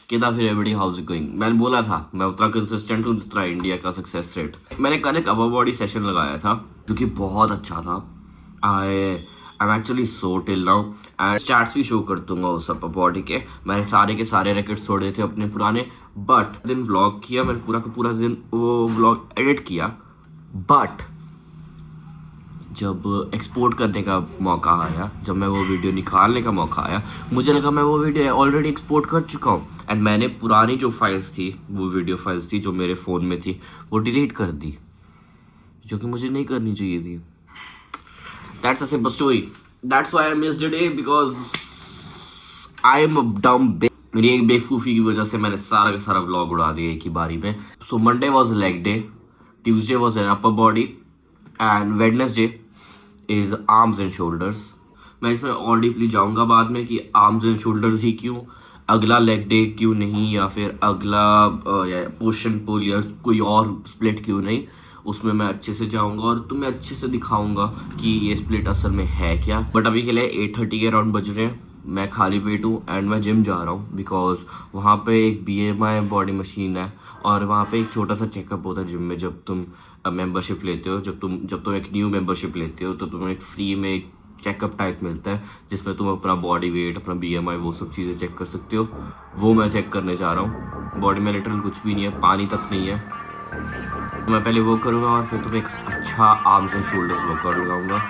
कितना फिर everybody house is going. मैंने बोला था मैं उतना कंसिस्टेंट हूँ जितना इंडिया का सक्सेस रेट। मैंने कल एक अपर बॉडी सेशन लगाया था जो कि बहुत अच्छा था। I am actually so till now and stats भी शो कर दूंगा उस अपर बॉडी के। मैंने सारे के सारे रिकॉर्ड्स तोड़े थे अपने पुराने, बट दिन व्लॉग किया मैंने पूरा का पूरा दिन, वो व्लॉग एडिट किया। बट जब एक्सपोर्ट करने का मौका आया, जब मैं वो वीडियो निकालने का मौका आया, मुझे लगा मैं वो वीडियो ऑलरेडी एक्सपोर्ट कर चुका हूँ एंड मैंने पुरानी जो फाइल्स थी, वो वीडियो फाइल्स थी जो मेरे फ़ोन में थी, वो डिलीट कर दी, जो कि मुझे नहीं करनी चाहिए थी। That's a simple story. That's why I missed a day because I am a डम। मेरी एक बेवकूफ़ी की वजह से मैंने सारा का सारा व्लॉग उड़ा दिया एक ही बारी में। So Monday was leg day, Tuesday was an upper body and Wednesday is arms and shoulders. मैं इसमें और डीपली जाऊंगा बाद में कि आर्म्स एंड शोल्डर्स ही क्यों, अगला लेग डे क्यों नहीं, या फिर अगला पोशन पुल या कोई और स्प्लिट क्यों नहीं। उसमें मैं अच्छे से जाऊंगा और तुम्हें अच्छे से दिखाऊंगा कि ये स्प्लिट असल में है क्या। बट अभी के लिए 8:30 के अराउंड बज रहे हैं, मैं खाली पेट हूँ एंड मैं जिम जा रहा हूँ बिकॉज वहाँ पे एक BMI बॉडी मशीन है और वहाँ पे एक छोटा सा चेकअप होता है जिम में। जब तुम मेंबरशिप लेते हो, जब तुम एक न्यू मेंबरशिप लेते हो तो तुम्हें एक फ्री में एक चेकअप टाइप मिलता है जिसमें तुम अपना बॉडी वेट, अपना BMI, वो सब चीज़ें चेक कर सकते हो। वो मैं चेक करने जा रहा हूँ। बॉडी में लिटरल कुछ भी नहीं है, पानी तक नहीं है। तो मैं पहले वो करूँगा और फिर तुम्हें एक अच्छा आर्म्स एंड शोल्डर्स वर्कआउट लगाऊंगा।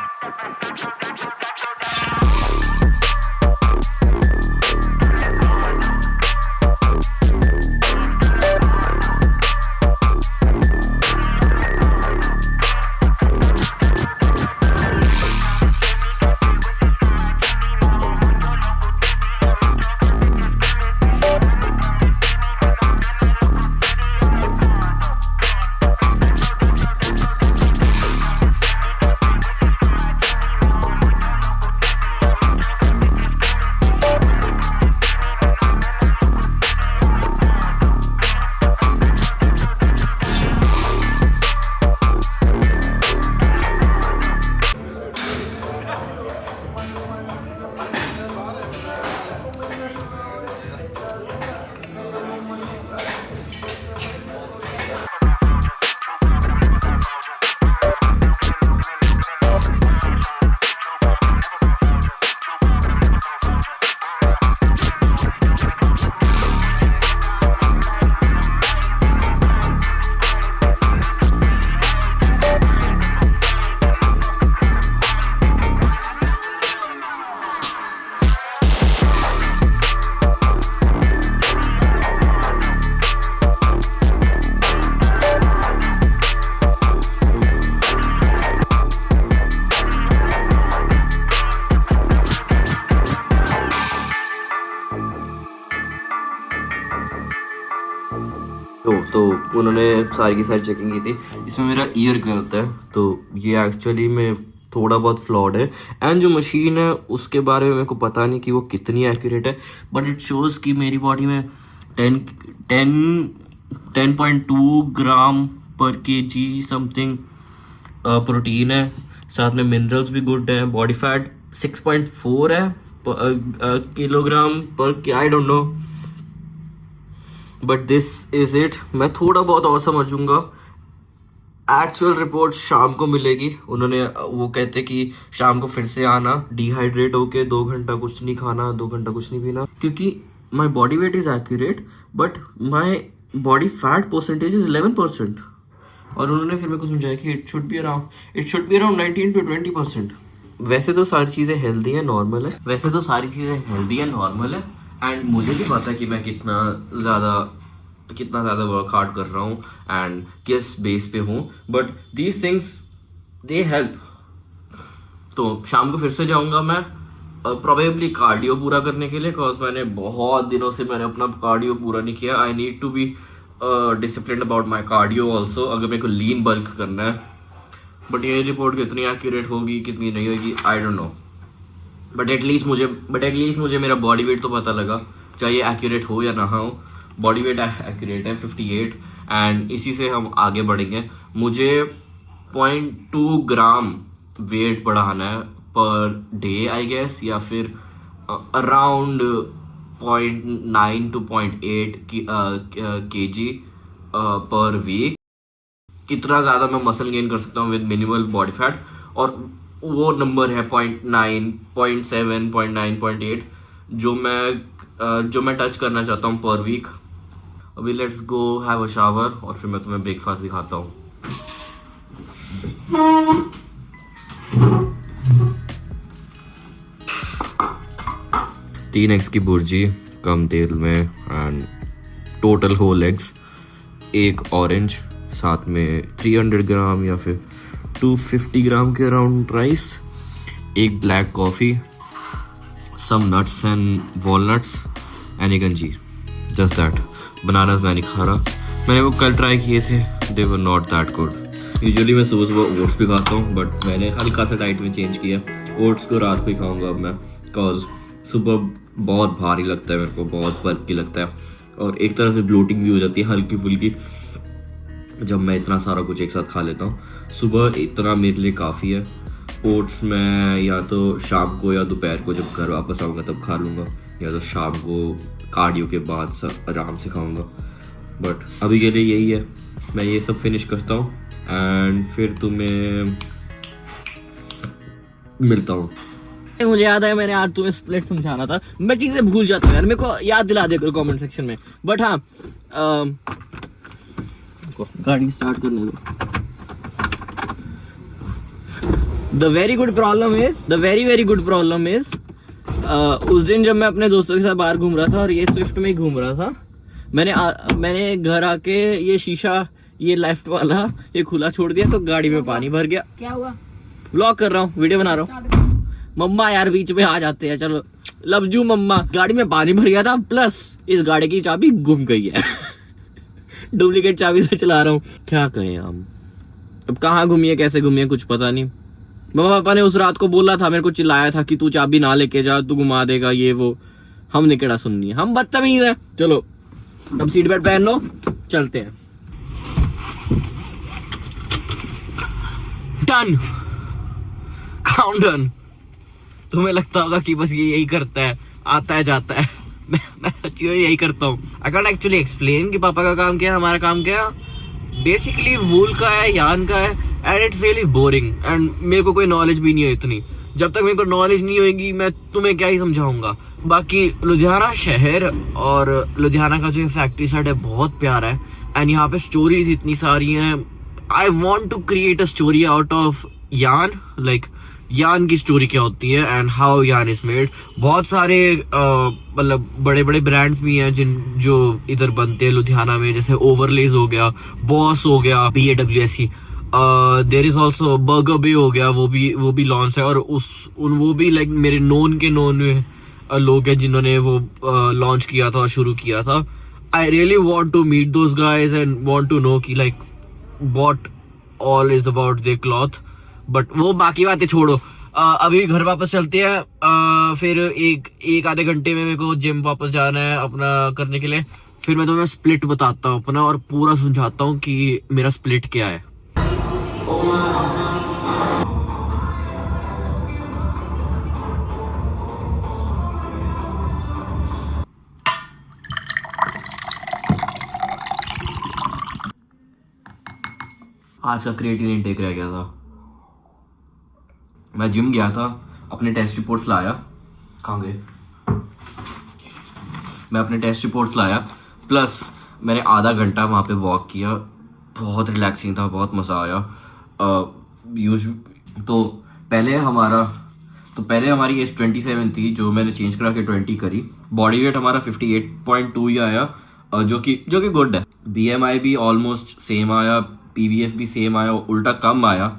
तो उन्होंने सारी की सारी चेकिंग की थी। इसमें मेरा ईयर गलत है, तो ये एक्चुअली में थोड़ा बहुत फ्लॉड है एंड जो मशीन है उसके बारे में मेरे को पता नहीं कि वो कितनी एक्यूरेट है, बट इट शोज़ कि मेरी बॉडी में 10.2 ग्राम पर kg समथिंग प्रोटीन है। साथ में मिनरल्स भी गुड है। बॉडी फैट 6.4 है किलोग्राम पर, I don't know, but this is it. मैं थोड़ा बहुत और समझूंगा। एक्चुअल रिपोर्ट शाम को मिलेगी। उन्होंने वो कहते कि शाम को फिर से आना डिहाइड्रेट होके, 2 घंटा कुछ नहीं खाना, 2 घंटा कुछ नहीं पीना, क्योंकि my body weight is accurate but my body fat percentage is 11%। और उन्होंने फिर मेरे को समझाया कि it should be around 19 to 20%। वैसे तो सारी चीज़ें हेल्दी है, नॉर्मल है, एंड मुझे भी पता है कि मैं कितना ज़्यादा वर्क हार्ड कर रहा हूँ एंड किस बेस पे हूँ, but these things they help. तो शाम को फिर से जाऊँगा मैं प्रोबेबली कार्डियो पूरा करने के लिए, बिकॉज मैंने बहुत दिनों से अपना कार्डियो पूरा नहीं किया। I need to be discipline about my cardio also, अगर मेरे को लीन बल्क करना है। बट ये रिपोर्ट कितनी एक्यूरेट होगी कितनी नहीं होगी I don't know, but at least मुझे मेरा बॉडी वेट तो पता लगा, चाहे एक्यूरेट हो या ना हो। बॉडी वेट एक्यूरेट है 58 एंड इसी से हम आगे बढ़ेंगे। मुझे 0.2 ग्राम वेट बढ़ाना है पर डे आई गेस, या फिर around 0.9 to 0.8 kg per week. कितना ज़्यादा मैं मसल गेन कर सकता हूँ विद मिनिमल बॉडी फैट, और वो नंबर है 0.9, 0.7, 0.9, 0.8 जो मैं टच करना चाहता हूँ पर वीक। अभी let's go have a shower और फिर मैं तुम्हें ब्रेकफास्ट दिखाता हूँ। 3 एग्स की भुर्जी कम तेल में एंड टोटल होल एग्स, एक ऑरेंज, साथ में 300 ग्राम या फिर 250 ग्राम के अराउंड राइस, एक black coffee, some nuts and walnuts and एक अंजीर। Just that. बनानास मैं नहीं खा रहा, मैंने वो कल ट्राई किए थे, they were not that good. Usually मैं सुबह सुबह ओट्स भी खाता हूँ, बट मैंने हल्का सा डाइट में चेंज किया। ओट्स को रात को ही खाऊंगा अब मैं, बिकॉज सुबह बहुत भारी लगता है मेरे को, बहुत बल्कि लगता है, और एक तरह से ब्लोटिंग भी हो जाती है हल्की फुल्की जब मैं इतना सारा कुछ एक साथ खा लेता हूँ। सुबह इतना मेरे लिए काफ़ी है। ओट्स मैं या तो शाम को या दोपहर को जब घर वापस आऊँगा तब खा लूँगा, या तो शाम को कार्डियो के बाद आराम से खाऊँगा। बट अभी के लिए यही है, मैं ये सब फिनिश करता हूँ एंड फिर तुम्हें मिलता हूँ। मुझे याद है मैंने आज तुम्हें स्प्लिट समझाना था, मैं चीजें भूल जाता हूँ यार, मेरे को याद दिला दे करो कमेंट सेक्शन में। बट हाँ, गाड़ी स्टार्ट करने दो। The very good problem is उस दिन जब मैं अपने दोस्तों के साथ बाहर घूम रहा था और ये स्विफ्ट में ही घूम रहा था, मैंने घर आके ये शीशा, ये लेफ्ट वाला ये खुला छोड़ दिया तो गाड़ी में पानी भर गया। क्या हुआ? व्लॉग कर रहा हूँ, वीडियो बना रहा हूँ। मम्मा यार बीच में आ जाते हैं, चलो लवजू मम्मा। गाड़ी में पानी भर गया था, प्लस इस गाड़ी की चाबी गुम गई है। डुप्लीकेट चाबी से चला रहा हूँ, क्या कहें हम। अब कहाँ घूमी है, कैसे घूमी है, कुछ पता नहीं। मम्मा पापा ने उस रात को बोला था, मेरे को चिल्लाया था कि तू चाबी ना लेके जा, तू घुमा देगा ये वो। हमने केड़ा सुननी है, हम बदतमीज है। चलो अब सीट बेल्ट पहन लो, चलते हैं। Done, count done. तुम्हें लगता होगा कि बस ये यही करता है, आता है जाता है। मैं सच्ची यही करता हूँ। आई कैन एक्चुअली एक्सप्लेन कि पापा का काम क्या है, हमारा काम क्या है। बेसिकली वूल का है, यान का है, and it's really boring. And मेरे को कोई नॉलेज भी नहीं है इतनी। जब तक मेरे को नॉलेज नहीं होगी मैं तुम्हें क्या ही समझाऊंगा। बाकी लुधियाना शहर और लुधियाना का जो फैक्ट्री साइड है बहुत प्यारा है, एंड यहाँ पे स्टोरीज इतनी सारी हैं। I want to create a story out of yarn, like yarn की स्टोरी क्या होती है and how yarn is made. बहुत सारे मतलब बड़े बड़े ब्रांड्स भी हैं जो इधर बनते हैं लुधियाना में, जैसे ओवरलेज हो गया, बॉस हो गया, BAWSE, there is also burger bay हो गया, वो भी लॉन्च है। और वो भी लाइक मेरे नोन में लोग हैं जिन्होंने वो लॉन्च किया था और शुरू किया था। I really want to meet those guys and want to know कि like what all is about their cloth. But वो बाकी बातें छोड़ो, अभी घर वापस चलते हैं। फिर एक आधे घंटे में मेरे को जिम वापस जाना है अपना करने के लिए। फिर मैं तुम्हें स्प्लिट बताता हूँ अपना और पूरा समझाता हूँ कि मेरा स्प्लिट क्या है। आज का क्रिएटिन इनटेक रह गया था। मैं जिम गया था, अपने टेस्ट रिपोर्ट्स लाया। कहाँ गए? मैं अपने टेस्ट रिपोर्ट्स लाया, प्लस मैंने आधा घंटा वहाँ पे वॉक किया। बहुत रिलैक्सिंग था, बहुत मज़ा आया। तो पहले हमारी एज 27 थी, जो मैंने चेंज करा के 20 करी। बॉडी वेट हमारा 58.2 ही आया, जो कि गुड है। BMI भी ऑलमोस्ट सेम आया, PVF भी सेम आया, उल्टा कम आया।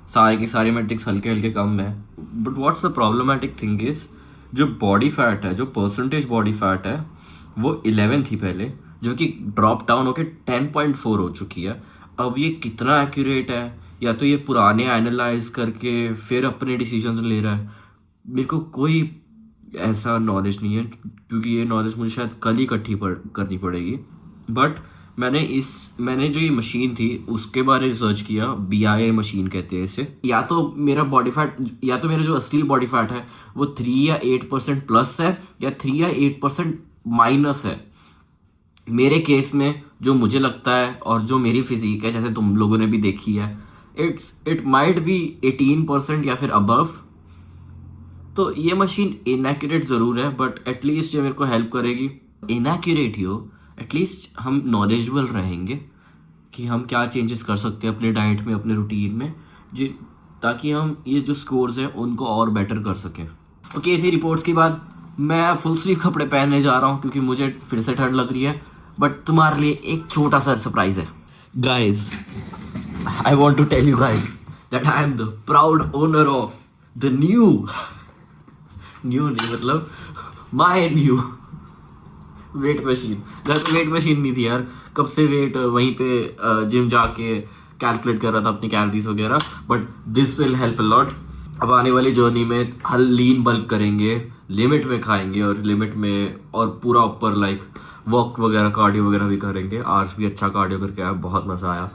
सारे के सारे मैट्रिक्स हल्के हल्के कम है। But what's the problematic thing is, जो बॉडी फैट है, जो परसेंटेज बॉडी फैट है, वो 11 थी पहले, जो कि ड्रॉप डाउन होकर 10.4 हो चुकी है। अब ये कितना एक्यूरेट है, या तो ये पुराने एनालाइज करके फिर अपने डिसीजंस ले रहा है, मेरे को कोई ऐसा नॉलेज नहीं है, क्योंकि ये नॉलेज मुझे शायद कल ही इकट्ठी करनी पड़ेगी। बट मैंने जो ये मशीन थी उसके बारे में रिसर्च किया। BIA मशीन कहते हैं इसे। या तो मेरा बॉडी फैट, या तो मेरा जो असली बॉडी फैट है वो 3 या 8% प्लस है, या 3 या 8% माइनस है। मेरे केस में जो मुझे लगता है और जो मेरी फिजिक है, जैसे तुम लोगों ने भी देखी है, इट माइट बी 18% या फिर अबव। तो ये मशीन इनएक्यूरेट ज़रूर है, बट एटलीस्ट ये मेरे को हेल्प करेगी। इनएक्यूरेट ही हो, एटलीस्ट हम नॉलेजेबल रहेंगे कि हम क्या चेंजेस कर सकते हैं अपने डाइट में, अपने रूटीन में, जी, ताकि हम ये जो स्कोर्स हैं उनको और बेटर कर सकें। ओके, इसी रिपोर्ट्स के बाद मैं फुल स्लीव कपड़े पहनने जा रहा हूँ क्योंकि मुझे फिर से ठंड लग रही है। बट तुम्हारे लिए एक छोटा सा सरप्राइज है guys. I want to tell you guys that I am the proud owner of the new नहीं मतलब माई न्यू वेट मशीन। जैसे वेट मशीन नहीं थी यार, कब से वेट वहीं पे जिम जाके कैलकुलेट कर रहा था अपनी कैलोरीज वगैरह, but this will help a lot. अब आने वाली जर्नी में हल लीन बल्क करेंगे, लिमिट में खाएंगे और लिमिट में, और पूरा ऊपर लाइक वॉक वगैरह कार्डियो वगैरह भी करेंगे। आज भी अच्छा कार्डियो करके आया, बहुत मज़ा आया।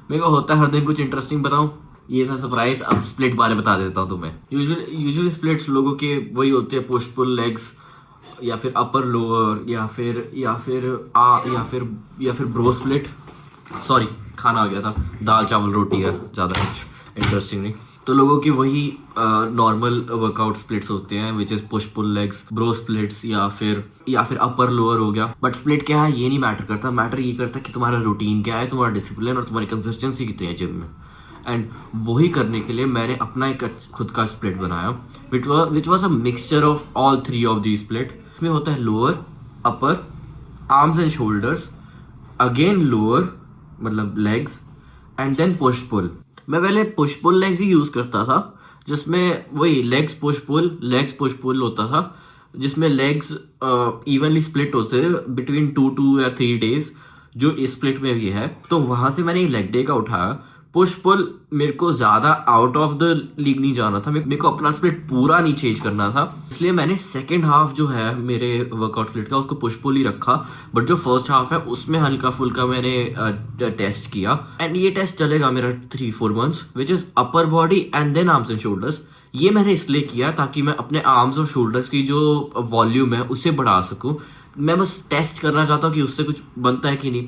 मेरे को होता है हर दिन कुछ इंटरेस्टिंग बताऊं, ये था सरप्राइज। अब स्प्लिट बारे बता देता हूँ तुम्हें। यूजुअली स्प्लिट्स लोगों के वही होते हैं, पुश पुल लेग्स या फिर अपर लोअर या फिर ब्रो स्प्लिट। सॉरी, खाना आ गया था, दाल चावल रोटी है, ज़्यादा कुछ इंटरेस्टिंग नहीं। तो लोगों की वही नॉर्मल वर्कआउट स्प्लिट्स होते हैं, which is push pull legs, bro splits या फिर अपर लोअर हो गया। बट स्प्लिट क्या है ये नहीं मैटर करता, मैटर ये करता है कि तुम्हारा रूटीन क्या है, तुम्हारा डिसिप्लिन और तुम्हारी कंसिस्टेंसी कितनी है जिम में। एंड वही करने के लिए मैंने अपना एक खुद का स्प्लिट बनाया, which was a mixture of all 3 of the split. इसमें होता है lower, upper, arms and shoulders, again lower मतलब legs, and then push pull. मैं पहले पुश पुल लेग्स ही यूज करता था, जिसमें वही लेग्स पुश पुल होता था, जिसमें लेग्स इवनली स्प्लिट होते थे बिटवीन 2 या 3 डेज, जो इस स्प्लिट में भी है। तो वहां से मैंने लेग डे का उठाया। पुश पुल मेरे को ज्यादा आउट ऑफ द लीग नहीं जाना था, मेरे को अपना स्प्लिट पूरा नहीं चेंज करना था, इसलिए मैंने सेकेंड हाफ जो है मेरे वर्कआउट स्प्लिट का उसको पुश पुल ही रखा। बट जो फर्स्ट हाफ है उसमें हल्का फुल्का मैंने टेस्ट किया, एंड ये टेस्ट चलेगा मेरा 3-4 months, which is upper body and then arms and shoulders. ये मैंने इसलिए किया ताकि मैं अपने आर्म्स और शोल्डर्स की जो वॉल्यूम है उसे बढ़ा सकूं। मैं बस टेस्ट करना चाहता हूँ कि उससे कुछ बनता है कि नहीं।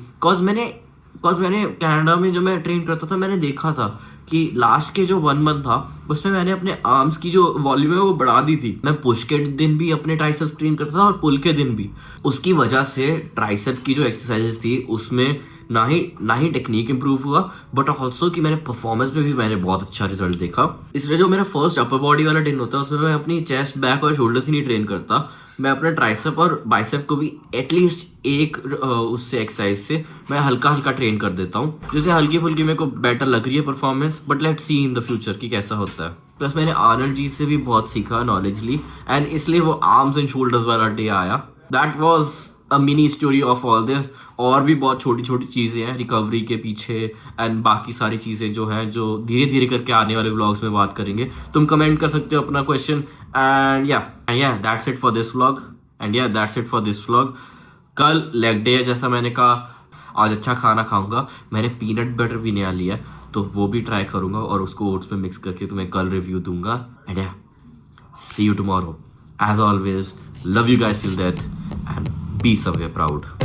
बिकॉज मैंने कनाडा में जो मैं ट्रेन करता था, मैंने देखा था कि लास्ट के जो 1 मंथ था उसमें मैंने अपने आर्म्स की जो वॉल्यूम है वो बढ़ा दी थी। मैं पुश के दिन भी अपने ट्राइसेप्स ट्रेन करता था और पुल के दिन भी। उसकी वजह से ट्राइसेप की जो एक्सरसाइजेस थी उसमें ना ही टेक्निक इंप्रूव हुआ, बट ऑल्सो कि मैंने परफॉर्मेंस में भी मैंने बहुत अच्छा रिजल्ट देखा। इसलिए जो मेरा फर्स्ट अपर बॉडी वाला दिन होता है उसमें मैं अपनी चेस्ट, बैक और शोल्डर्स ही नहीं ट्रेन करता, मैं अपने ट्राइसेप और बाइसेप को भी एटलीस्ट एक उससे एक्सरसाइज से मैं हल्का हल्का ट्रेन कर देता हूँ, जिससे हल्की फुल्की मेरे को बेटर लग रही है performance. But let's see in the future कि कैसा होता है। प्लस मैंने आर्नल्ड जी से भी बहुत सीखा, नॉलेज ली, एंड इसलिए वो आर्म्स एंड शोल्डर्स वाला डे आया। That was a mini story of all this. और भी बहुत छोटी छोटी चीज़ें हैं रिकवरी के पीछे, एंड बाकी सारी चीज़ें जो हैं जो धीरे धीरे करके आने वाले व्लॉग्स में बात करेंगे। तुम कमेंट कर सकते हो अपना क्वेश्चन, एंड या that's it for this vlog. कल लेग डे है, जैसा मैंने कहा। आज अच्छा खाना खाऊंगा, मैंने पीनट बटर भी नया लिया तो वो भी ट्राई करूंगा और उसको ओट्स में मिक्स करके तुम्हें कल रिव्यू दूंगा। And see you tomorrow. As always, love you guys till death and be somewhere proud.